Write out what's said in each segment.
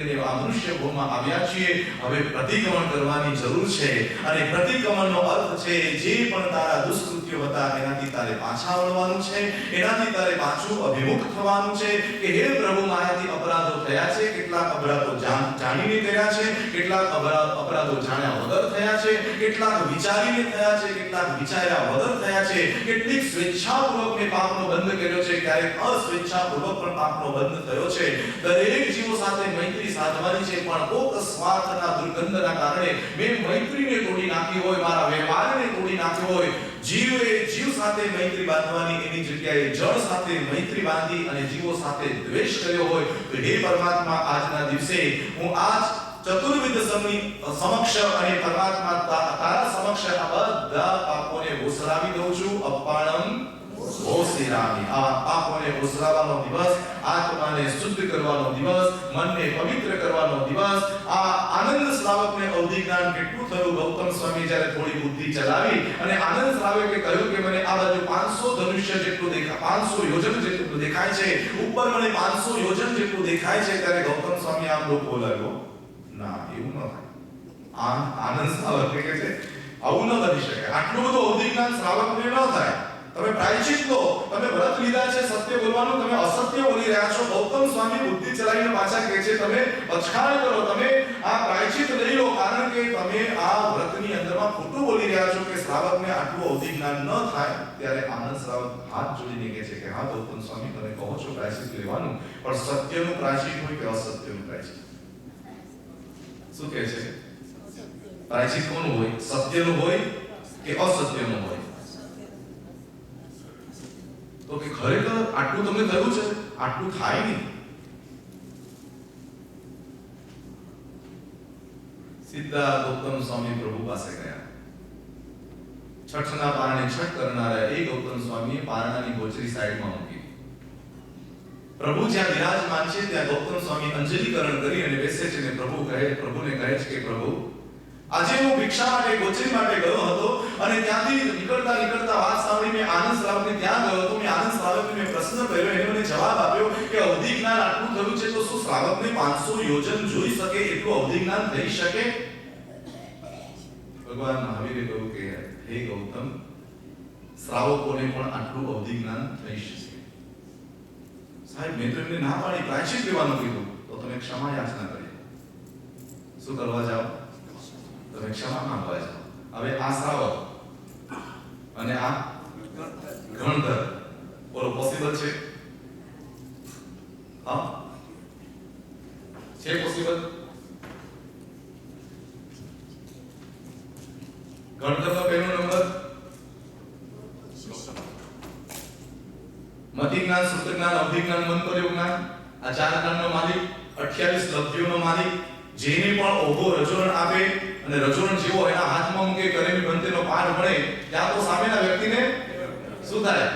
મનુષ્ય ભૂમાં આવ્યા છીએ, હવે પ્રતિક્રમણ કરવાની જરૂર છે. અને પ્રતિક્રમણનો અર્થ છે જે પણ તારા દુષ્કૃત્યો હતા એનાથી તારે પાછા વળવાનું છે, એનાથી તારે પાછું અભિમુખ થવાનું છે કે હે પ્રભુ, મારાથી અપરાધો થયા છે, કેટલાક અપરાધો જાણીને કર્યા છે, કેટલાક અપરાધો જાણ્યા વગર થયા છે, કેટલાક વિચારીને થયા છે, કેટલાક વિચાર્યા વગર થયા છે, કેટલીક સ્વેચ્છાપૂર્વક મેં પાપનો બંધ કર્યો છે, ક્યારેક અસ્વેચ્છાપૂર્વક પણ પાપનો બંધ થયો છે. દરેક જીવો સાથે મૈત્રી સાધવાની છે, પણ કોક સ્વાર્થના દુર્ગંધના કારણે મેં મૈત્રીને તોડી નાખી હોય, મારા વ્યવહારને તોડી નાખ્યો હોય. જીવે જીવ સાથે મૈત્રી બાંધવાની એની જગ્યાએ જળ સાથે મૈત્રી બાંધી અને જીવો સાથે દ્વેષ કર્યો હોય, તો હે પરમાત્મા, આજના દિવસે હું આજ ચતુર્વિધ સમક્ષ અને પરમાત્મા તારા સમક્ષ આ બધા પાપોને ઓસરાવી દઉં છું. અપાણમ ઓસરાવી, આ પાપોને ઓસરાવવાનો દિવસ, આત્માને શુદ્ધ કરવાનો દિવસ, મનને પવિત્ર કરવાનો દિવસ. આ આનંદ શ્રાવકને અવધિ જ્ઞાન કેટલું થયું. ગૌતમ સ્વામી જ્યારે થોડી બુદ્ધિ ચલાવી અને આનંદ શ્રાવકે કહ્યું કે મને આ બાજુ 500 ધનુષ્ય જેટલું દેખાય, 500 યોજન જેટલું દેખાય છે, ઉપર મને 500 યોજન જેટલું દેખાય છે, ત્યારે ગૌતમ સ્વામી આમ લોકો બોલાવ્યો, ના એવું ન થાય. આનંદ શ્રાવક કહે છે આવું ન બની શકે, આટલું બધું અવધિ જ્ઞાન શ્રાવકને ન થાય. તમે પ્રાયશ્ચિત લો, તમે વ્રત લીધા છે સત્ય બોલવાનું, તમે અસત્ય બોલી રહ્યા છો. ગૌતમ સ્વામી બુદ્ધિ ચલાવીને પાછા કહે છે તમે પછાડ કરો, તમે આ પ્રાયશ્ચિત લઈ લો, કારણ કે તમે આ વ્રતની અંદરમાં ખોટું બોલી રહ્યા છો કે શ્રાવકને આટલું અવધિ જ્ઞાન ન થાય. ત્યારે આનંદ શ્રાવક હાથ જોડીને કહે છે કે હા ગૌતમ સ્વામી, તમે કહો છો પ્રાયશ્ચિત લેવાનું, પણ સત્યનું પ્રાયશ્ચિત હોય કે અસત્યનું પ્રાયશ્ચિત? શું કહે છે? પ્રાયશ્ચિત કોનું હોય? સત્યનું હોય કે અસત્યનું હોય? તો કે ખરેખર આટલું તમને થયું છે, આટલું થાય નહીં. સીધા ગૌતમ સ્વામી પ્રભુ પાસે ગયા. છઠના પારણે છઠ કરનારા એ ગૌતમ સ્વામીએ પારણાની ગોચરી સાઈડમાં મૂકી. પ્રભુ જ્યાં વિરાજમાન છે ત્યાં ગૌતમ સ્વામી અંજલિકરણ કરી અને બેસે છે અને પ્રભુને કહે છે કે પ્રભુ, આજે હું ભિક્ષા માટે ગોચરી માટે ગયો હતો અને ત્યાંથી નીકળતા વાત સાંભળીને આનંદ શ્રાવકને ત્યાં ગયો હતો. મેં આનંદ શ્રાવકને પ્રશ્ન કર્યો, એને મને જવાબ આપ્યો કે અવધિ જ્ઞાન આટલું થયું છે તો શું શ્રાવકને 500 યોજન જોઈ શકે એટલું અવધિ જ્ઞાન થઈ શકે? ભગવાન મહાવીરે કહ્યું કે હે ગૌતમ, શ્રાવકોને પણ આટલું અવધિ જ્ઞાન થઈ શકે. સાહેબ, મેં તો એમને ના પાડી, પ્રાયશ્ચિત લેવાનું કીધું, તો તમે ક્ષમા યાચના કરી. શું કરવા જાઓ? તમે ક્ષમા માંગવા જાઓ. હવે આ શ્રાવક અને આ ગણધર, બોલો પોસિબલ છે? હા, છે પોસિબલ? ગણધરનો પહેલો નંબર મતિ જ્ઞાન, શ્રુત જ્ઞાન, અવધિ જ્ઞાન, મંતવ્ય જ્ઞાન, આ ચાર જ્ઞાનનો માલિક, 28 લબ્ધિઓનો માલિક, જેને પણ ઓઘો રજોરણ આપે અને રજોરણ જેવો એના હાથમાં મૂકે, કરેલી બંતેનો પાઠ ભણે, ત્યાં તો સામેના વ્યક્તિને શું થાય?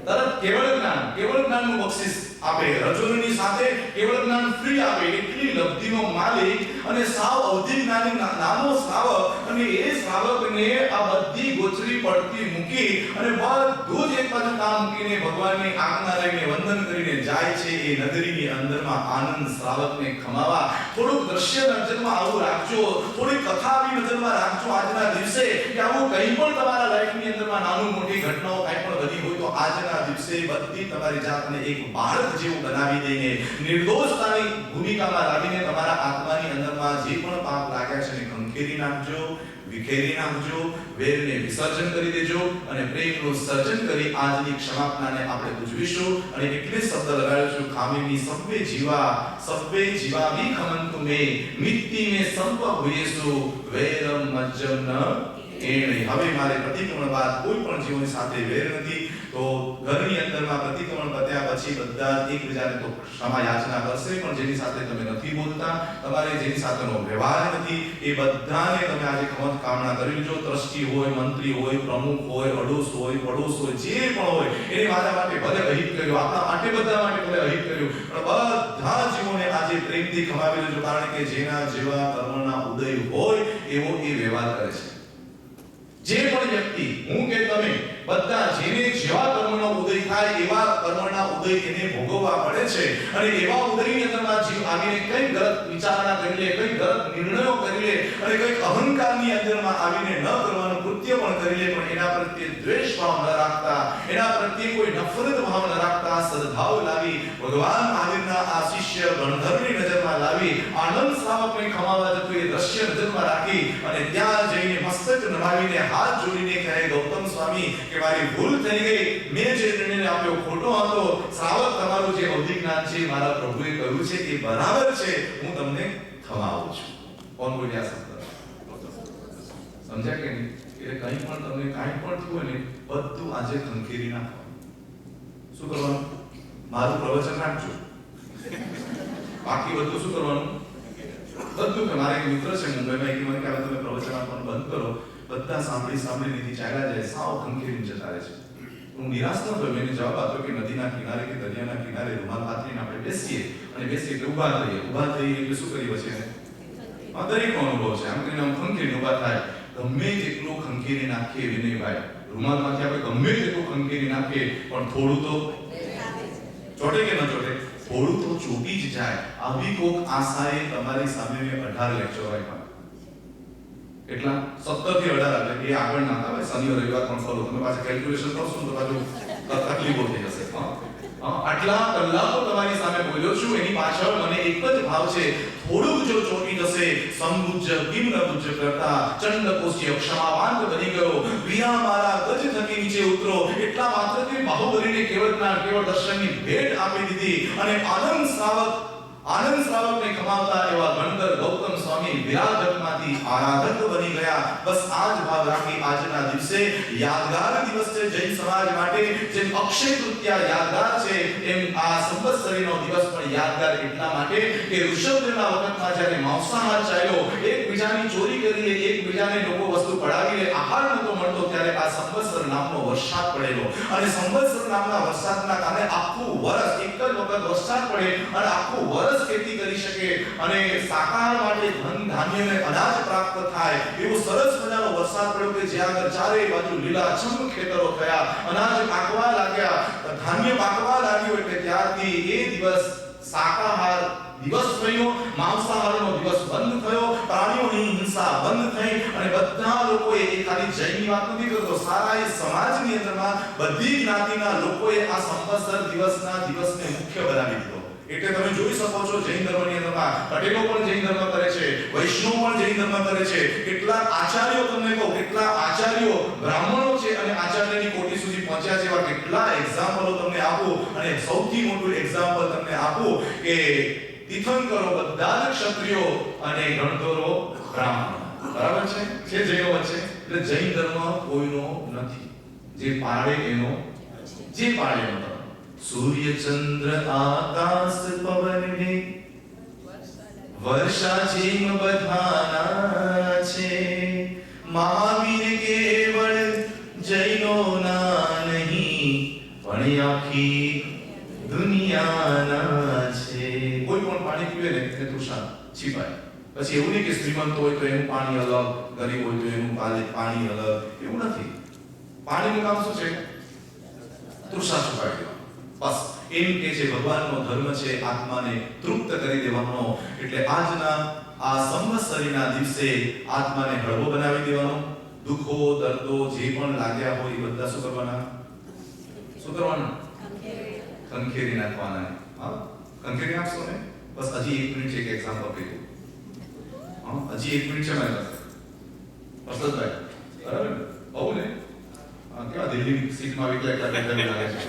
તરત કેવળ જ્ઞાનનું બક્ષિસ આપે. રજોરણની સાથે કેવળ જ્ઞાન ફ્રી આપે. એટલી લબ્ધિનો માલિક અને સાવ અવધિ જ્ઞાની નાનો શ્રાવક, અને એ શ્રાવકને આ બધી ગોચરી પડતી મૂકી અને બધું જ એક બાજુ કામ મૂકીને ભગવાનની આજ્ઞા લઈને વંદન કરીને જાય છે. એ નગરીની અંદરમાં આનંદ શ્રાવકને ખમાવા. થોડુંક દ્રશ્ય નજરમાં આવું રાખજો, થોડી કથા આવી નજરમાં રાખજો આજના દિવસે, કે આવું કંઈ પણ તમારા લાઈફની અંદરમાં નાનું મોટી ઘટનાઓ કંઈ પણ બની હોય તો આજના દિવસે બધી તમારી જાતને એક બાળક જેવું બનાવી દઈને, નિર્દોષતાની ભૂમિકામાં લાવીને તમારા આત્માની અંદરમાં જે પણ પાપ લાગ્યા છે એને ખંખેરી નાખજો, વિખેરી નાખજો, વેરને વિસર્જન કરી દેજો અને પ્રેમનું સર્જન કરી આજની ક્ષમાપનાને આપણે ઉજવીશું. અને એટલે શબ્દ લગાડ્યો છું, ખામીની સબ્વે જીવા વિખમંતુ મે મિત્તિ મે સંપ ભૂયેસુ વેરમ મજ્જમ ન એણે. હવે મારે પ્રતિક્રમણ બાદ કોઈ પણ જીવની સાથે વેર નથી. તો ઘરની અંદરમાં પ્રતિક્રમણ પત્યા પછી બધા એકબીજાને તો ક્ષમા યાચના કરશે, પણ જેની સાથે તમે નથી બોલતા, તમારે જેની સાથેનો વ્યવહાર નથી, એ બધાને તમે આજે ખમત કામના કરી લેજો. ટ્રસ્ટી હોય, મંત્રી હોય, પ્રમુખ હોય, અડોશ હોય, પડોશ હોય, જે પણ હોય, એને મારા માટે ભલે અહિત કર્યું, આપણા માટે બધા માટે ભલે અહિત કર્યું, પણ બધા જીવોને આજે પ્રેમથી ખમાવી લેજો, કારણ કે જેના જેવા કર્મના ઉદય હોય એવો એ વ્યવહાર કરે છે. જે પણ વ્યક્તિ, હું કે તમે બધા જેને જેવા કર્મનો ઉદય થાય એવા કર્મના ઉદય એને ભોગવવા પડે છે, અને એવા ઉદયની અંદરમાં જીવ આવીને કઈ ગલત વિચારણા કરી લે, કઈ ગલત નિર્ણયો કરી લે, અને કઈ અહંકારની અંદરમાં આવીને ન કરવાનું કૃત્ય પણ કરી લે, પણ એના પ્રત્યે દ્વેષ ભાવ ન રાખતા, એના પ્રત્યે કોઈ નફરત ભાવ ન રાખતા, સદભાવ લાવી ભગવાન મહાવીરના આ શિષ્ય ગણધરની નજરમાં લાવી આનંદ શ્રાવકને ખમાવા જતું એ દ્રશ્ય નજરમાં રાખી અને ત્યાં જઈને મસ્તક નમાવીને હાથ જોડીને કહે, ગૌતમ સ્વામી કે મારી ભૂલ થઈ ગઈ, મેં જે નિર્ણય આપ્યો ખોટો હતો, શ્રાવક તમારું જે અવધિ જ્ઞાન છે મારા પ્રભુએ કહ્યું છે એ બરાબર છે, હું તમને ખમાવું છું. કોણ બોલ્યા શબ્દ? સમજ્યા કે નહીં? એટલે કંઈ પણ તમને કાંઈ પણ થયું ને બધું આજે ખંખેરી નાખો. શું કરવાનું? મારું પ્રવચન રાખજો, બાકી બધું શું કરવાનું? બધું કે મારા એક મિત્ર છે મુંબઈમાં, એક મને કહેવાય તમે પ્રવચન આપવાનું બંધ કરો, બધા સાંભળી નીતિ ચાલ્યા જાય, સાવ ખંખેરીને જતા રહે છે. હું નિરાશ ન થયો, મેં જવાબ આપ્યો કે નદીના કિનારે કે દરિયાના કિનારે રૂમાલ પાથરીને આપણે બેસીએ, અને બેસીએ એટલે ઊભા થઈએ એટલે શું કરીએ પછી એને દરેકનો અનુભવ છે, આમ કરીને આમ ખંખેરીને ઊભા થાય. ગમે તેટલું ખંખેરી નાખીએ વિનયભાઈ, રૂમાલમાંથી આપણે ગમે તેટલું ખંખેરી નાખીએ પણ થોડું તો ચોટે કે ન ચોટે? થોડું તો ચોટી જ જાય. આવી કોક આશાએ તમારી સામે મેં 18 લેક્ચર આપ્યા. એટલા 17 થી 18 એટલે એ આગળ ના આવે. શનિ રવિવાર પણ ફોલો, તમે પાછા કેલ્ક્યુલેશન કરશો તો પાછું તકલીફો થઈ જશે. આટલા કલાકો તમારી સામે બોલ્યો છું, એની પાછળ મને એક જ ભાવ છે, થોડુંક જો ચોટી જશે, સંબુજ્જ કિમ્ન બુજ્જ કરતા ચંડકોશી અક્ષમાવાંત બની ગયો, વીરા મારા ગજ થકી નીચે ઉતરો, એટલા માત્રથી બાહુબલીને કેવળ દર્શનની ભેટ આપી દીધી, અને આનંદ શ્રાવકને ખમાવતા એવા ગણધર ગૌતમ સ્વામી વિરાજકમાંથી આરાધક બની ગયા. બસ આ જ ભાવ રાખી આજના દિવસે યાદગાર દિવસ છે જૈન સમાજ માટે. જેમ અક્ષય તૃતીયા યાદગાર છે, એમ આ સંવત્સરીનો દિવસ પણ યાદગાર એટલા માટે કે ઋષભદેવના વખતમાં જ્યારે માંસાહાર ચાલ્યો, એકબીજાની ચોરી કરી લે, એકબીજાને લોકો વસ્તુ પડાવી લે, આહાર નતો મળતો, ત્યારે આ સંવત્સર નામનો વરસાદ પડેલો, અને સંવત્સર નામના વરસાદના કારણે આખું વર્ષ એક જ વખત વરસાદ પડે અને આખું વર્ષ ખેતી કરી શકે, અને શાકાહાર માટે ધન ધાન્ય અને અનાજ પ્રાપ્ત થાય એવો સરસ મજાનો વરસાદ પડ્યો કે જ્યાં આગળ ચારે બાજુ લીલાછમ ખેતરો થયા, અનાજ પાકવા લાગ્યા, ધાન્ય પાકવા લાગ્યું. એટલે ત્યારથી એ દિવસ શાકાહાર દિવસ થયો, માંસાહારનો દિવસ બંધ થયો, પ્રાણીઓની હિંસા બંધ થઈ, અને બધા લોકોએ, એ ખાલી જૈનની વાત નથી કરતો, સારા એ સમાજની અંદરમાં બધી જ્ઞાતિના લોકોએ આ સંવત્સર દિવસને મુખ્ય બનાવી દીધો. એટલે તમે જોઈ શકો છો જૈન ધર્મની અંદરમાં પટેલો પણ જૈન ધર્મ કરે છે, વૈષ્ણવ પણ જૈન ધર્મ કરે છે, કેટલાક આચાર્યો, તમને કહું કેટલા આચાર્યો બ્રાહ્મણો છે અને આચાર્યની કોટી સુધી પહોંચ્યા છે. એવા કેટલા એક્ઝામ્પલો તમને આપું, અને સૌથી મોટું એક્ઝામ્પલ તમને આપું કે તીર્થંકરો બધા જ ક્ષત્રિયો અને ગણધરો બ્રાહ્મણ. બરાબર છે? જૈનો વચ્ચે એટલે જૈન ધર્મ કોઈનો નથી, જે પાળે એનો, જે પાળે એનો. सूर्य चंद्र आकाश पवन में वर्षा जीव बधाना छे, महावीर केवल जैनो ना नहीं पण आखी દુનિયાના છે. કોઈ પણ પાણી પીવે ને એટલે તૃષા છીપાય. પછી એવું નહીં કે શ્રીમંત હોય તો એનું પાણી અલગ, ગરીબ હોય તો એનું પાણી અલગ, એવું નથી. પાણીનું કામ શું છે? તૃષા છુપાવી દેવા. બસ એમ કે છે ભગવાનનો ધર્મ છે આત્માને તૃપ્ત કરી દેવાનો. એટલે આજના આ સંવત્સરીના દિવસે આત્માને હળવો બનાવી દેવાનો. દુઃખો, દર્દો જે પણ લાગ્યા હોય એ બધા શું કરવાના? ખંખેરી નાખવાના. હા, ખંખેરી નાખશો ને? બસ હજી 1 મિનિટ છે, એક એક્ઝામ્પલ કહી દઉં. હજી 1 મિનિટ છે મારી પાસે. હર્ષદભાઈ, બરાબર બહુ ને? કેવા દિલ્હી સીટમાં એકલા લાગે છે.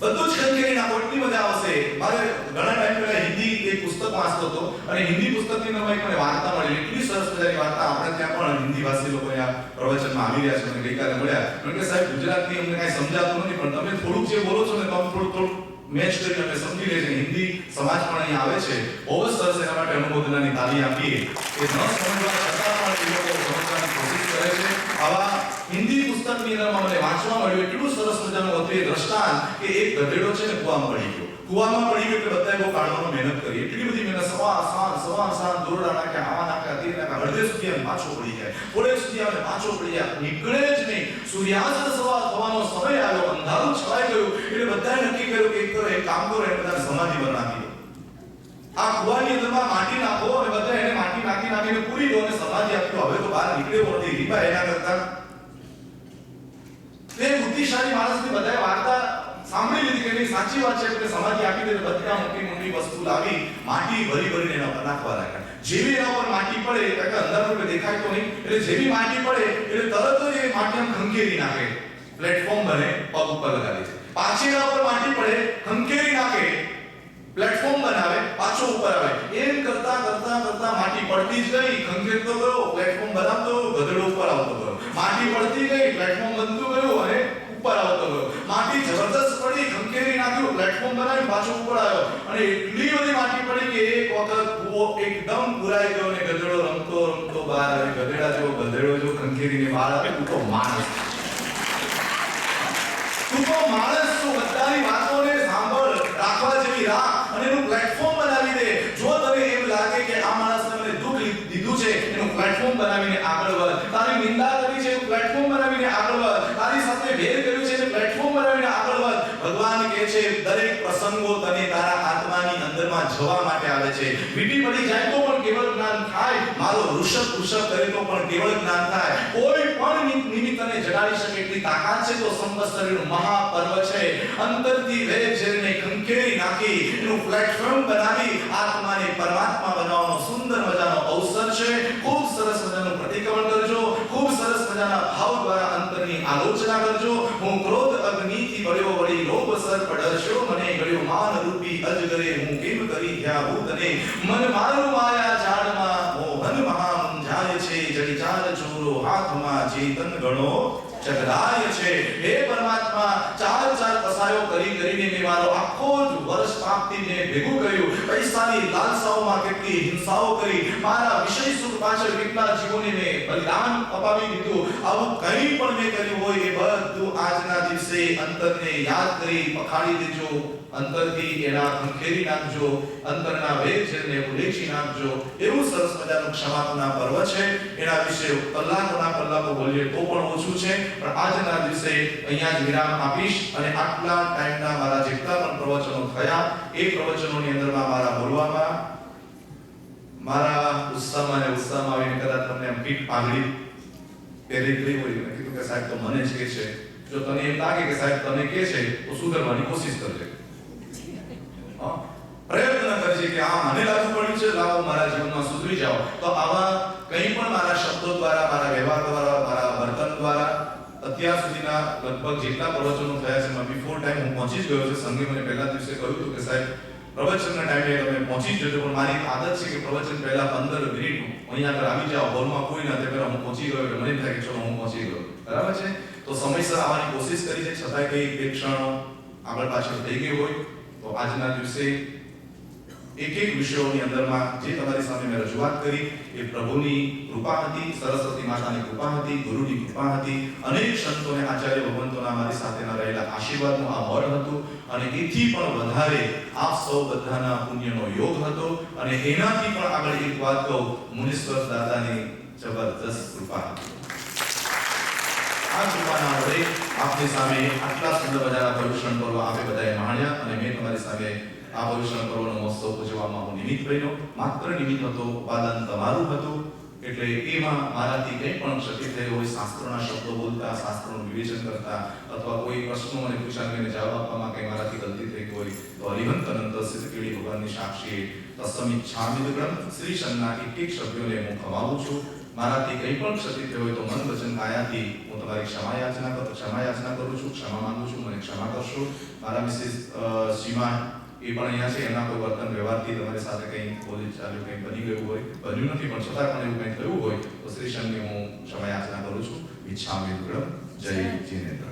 બધું જ ખંખેરી નાખો, એટલી મજા આવશે. મારે ઘણા ટાઈમ પહેલા હિન્દી એક પુસ્તક વાંચતો હતો, અને હિન્દી પુસ્તકની અંદર મને વાર્તા મળી, એટલી સરસ મજાની વાર્તા. આપણે ત્યાં પણ હિન્દી ભાષી લોકો આ પ્રવચનમાં આવી રહ્યા છે, મને ગઈકાલે મળ્યા. મને કે સાહેબ ગુજરાતી અમને કાંઈ સમજાતું નથી, પણ તમે થોડુંક જે બોલો છો ને તમે થોડું મેચ કરીને અમે સમજી લે છે. હિન્દી સમાજ પણ અહીંયા આવે છે, બહુ જ સરસ. એના માટે અનુમોદનાની તાળી આપીએ. એ ન સમજવા છતાં પણ એ લોકો સમજવાની કોશિશ કરે છે. આવા હિન્દી પુસ્તકની અંદરમાં મને વાંચવા મળ્યું, એટલું સરસ મજાનું હતું એ દ્રષ્ટાંત કે એક ગધેડો છે ને કૂવામાં પડી ગયો. કુવામાં પડી ગયું એટલે બધાએ બહુ કાઢવાનો મહેનત કરી, એટલી બધી મહેનત, સવાર સાંજ દોરડા નાખ્યા, આવા નાખ્યા, તે નાખ્યા, અડધે સુધી આને પાછો પડી જાય, થોડે સુધી આને પાછો પડી જાય, નીકળે જ નહીં. સૂર્યાસ્ત થવાનો સમય આવ્યો, અંધારું છવાઈ ગયું એટલે બધાએ નક્કી કર્યું કે એક કામ કરો, એને બધાને સમાધિ બનાવી દો. આ કુવાની અંદરમાં માટી નાખો અને બધા એને માટી નાખીને પૂરી દો અને સમાધિ આપી દો. હવે તો બહાર નીકળ્યો નથી, રીબા એના કરતા તે બુદ્ધિશાળી માણસની બધાએ વાર્તા સાંભળી લીધી કે નહીં સાચી વાત છે, એટલે સમાધિ આપી દે. બધા મોટી વસ્તુ લાવી માટી ભરીને એના પર નાખવા લાગ્યા. જેવી એના પર માટી પડે, કારણ કે અંધારું દેખાય તો નહીં, એટલે જેવી માટી પડે એટલે તરત જ એ માટી આમ ખંખેરી નાખે, પ્લેટફોર્મ બને, પગ ઉપર લગાવી દે. પાછી એના પર માટી પડે, ખંખેરી નાખે, પ્લેટફોર્મ બનાવે, પાછો ઉપર આવે. એમ કરતા માટી પડતી જ ગઈ, ખંખેરતો ગયો, પ્લેટફોર્મ બનાવતો ગયો, ગધેડો ઉપર આવતો ગયો. માટી પડતી ગઈ, પ્લેટફોર્મ બનતું ગયું અને ઉપર આવતો ગયો. માટી જબરદસ્ત પડી, ખંખેરી નાખ્યું, પ્લેટફોર્મ બનાવી, પાછો ઉપર આવ્યો. અને એટલી બધી માટી પડી કે એક વખત કૂવો એકદમ પુરાઈ ગયો અને ગધેડો રમતો બહાર આવે. ગધેડા જેવો ગધેડો જો ખંખેરીને બહાર આવે, તું તો માણસ તો બધાની વાતોને સાંભળ, રાખવા જેવી રાખ અને એનું પ્લેટફોર્મ બનાવી દે. જો તને એમ લાગે કે આ માણસને મને દુઃખ દીધું છે, એનું પ્લેટફોર્મ બનાવીને આગળ વધ. તારી નિંદા કરી છે, એનું પ્લેટફોર્મ બનાવીને આગળ વધ. તારી સાથે ભેદ કર્યું છે, એનું પ્લેટફોર્મ બનાવીને આગળ વધ. ભગવાન કહે છે દરેક પ્રસંગો તને તારા આત્માની અંદરમાં જવા માટે આવે છે. વીટી પડી જાય તો પણ કેવળ જ્ઞાન થાય, મારો વૃષભ કરે તો પણ કેવળ જ્ઞાન થાય. કોઈ પણ નિમિત્તને જગાડી શકે એટલી તાકાત છે તો સંવત્સરીનું મહાપર્વ છે. અંતરથી વેગ ઝેરને ખંખેરી નાખી, એનું પ્લેટફોર્મ બનાવી આત્માને પરમાત્મા બનાવવાનો સુંદર મજાનો અવસર છે. ખૂબ સરસ મજાનું પ્રતિક્રમણ કરજો, ખૂબ સરસ મજાના ભાવ દ્વારા અંતરની આલોચના કરજો. હું ક્રોધ અગ્નિથી બળ્યો વળી લોભ સર્પ ડરશો મને, ગળ્યો માન રૂપી અજગરે હું કેમ કરી ગયા ભૂતને. મન મારું માયા જાળમાં મોહન મહા મૂંઝાય છે, જડી ચાર ચોરો હાથમાં ચેતન ગણો ચગડાય છે. હે પરમાત્મા, ચાર કસાયો કરીને મેં મારો આખો જ વર્ષ પાપથી ભેગું કર્યું. પૈસાની લાલસાઓમાં કેટલી હિંસાઓ કરી, મારા વિષય સુખ પાછળ કેટલા જીવોને મેં બલિદાન અપાવી દીધું. આવું કંઈ પણ મેં કર્યું હોય એ બધું આજના દિવસે અંતરને યાદ કરી પખાડી દેજો. અંતરથી એના ખંખેરી નાખજો, અંતરના વેગ ઝેરને ઉલેચી નાખજો. એવું સરસ મજાનું ક્ષમાપના પર્વ છે. એના વિશે કલાકો બોલીએ તો પણ ઓછું છે, પણ આજના દિવસે અહીંયા જ વિરામ આપીશ અને આટલા ટાઈમના મારા જેટલા પણ પ્રવચનો થયા એ પ્રવચનોની અંદરમાં મારા બોલવામાં મારા ઉત્સાહમાં આવીને કદાચ તમને આમ પીઠ પાઘડી પહેરી ગઈ હોય ને કીધું કે સાહેબ તો મને જ કે છે. જો તને એમ લાગે કે સાહેબ તને કે છે તો સુધરવાની કોશિશ કરજે, પ્રયત્ન કરજે કે આ મને લાગુ પડ્યું છે, લાવો મારા જીવનમાં સુધરી જાઓ. તો આવા કંઈ પણ મારા શબ્દો દ્વારા, મારા વ્યવહાર દ્વારા, મારા વર્તન દ્વારા અત્યાર સુધીના લગભગ જેટલા પ્રવચનો થયા છે એમાં બિફોર ટાઈમ હું પહોંચી જ ગયો છું. સંઘે મને પહેલા દિવસે કહ્યું હતું કે સાહેબ પ્રવચનના ટાઈમે તમે પહોંચી જજો, પણ મારી આદત છે કે પ્રવચન પહેલા 15 મિનિટ અહીંયા આગળ આવી જાઓ, હોલમાં કોઈ ના, તે પહેલા હું પહોંચી ગયો એટલે મને એમ થાય કે ચલો હું પહોંચી ગયો. બરાબર છે? તો સમયસર આવવાની કોશિશ કરી છે, છતાંય કંઈ બે ક્ષણો આગળ પાછળ થઈ ગઈ હોય તો આજના દિવસે એક વિષયોની અંદરમાં જે તમારી સામે મેં રજૂઆત કરી એ પ્રભુની કૃપા હતી, સરસ્વતી માતાની કૃપા હતી, ગુરુની કૃપા હતી, અનેક સંતોને આચાર્ય ભગવંતોના મારી સાથેના રહેલા આશીર્વાદનું આ બળ હતું અને એથી પણ વધારે આપ સૌ બધાના પુણ્યનો યોગ હતો. અને એનાથી પણ આગળ એક વાત કહું, મુનીશ્વર દાદાની જબરદસ્ત કૃપા હતી. આ કૃપાના વડે આપની સામે આટલા સુંદર મજાના પ્રદૂષણ પર્વ આપે બધાએ માણ્યા અને મેં તમારી સામે આ પ્રદૂષણ પર્વનો મહોત્સવ ઉજવવામાં હું નિમિત્ત બન્યો. માત્ર નિમિત્ત હતો, ઉપાદાન તમારું હતું. એટલે એમાં મારાથી કંઈ પણ ક્ષતિ થઈ હોય, શાસ્ત્રોના શબ્દો બોલતા, શાસ્ત્રોનું વિવેચન કરતા અથવા કોઈ પ્રશ્નો મને પૂછાને એને જવાબ આપવામાં કંઈ મારાથી ગલતી થઈ ગઈ તો હરિહંત અનંત સિદ્ધકેળી ભગવાનની સાક્ષી તસ્સમિચ્છામિ ગ્રંથ શ્રી શનના એક શબ્દોને હું ખમાવું છું. મારાથી કંઈ પણ ક્ષતિ થઈ હોય તો મન વચન કાયાથી હું તમારી ક્ષમા યાચના કરું છું, ક્ષમા માંગુ છું, મને ક્ષમા કરશો. મારા મિસિસ સીમા એ પણ અહીંયા છે, એના કોઈ વર્તન વ્યવહારથી તમારી સાથે કંઈ બોલી ચાલ્યું, કંઈ બની ગયું હોય, બન્યું નથી પણ છતાં પણ એવું કંઈ થયું હોય તો શ્રી શનની હું ક્ષમા યાચના કરું છું. ઈચ્છામિ ગ્રંથ. જય જીનેન્દ્ર.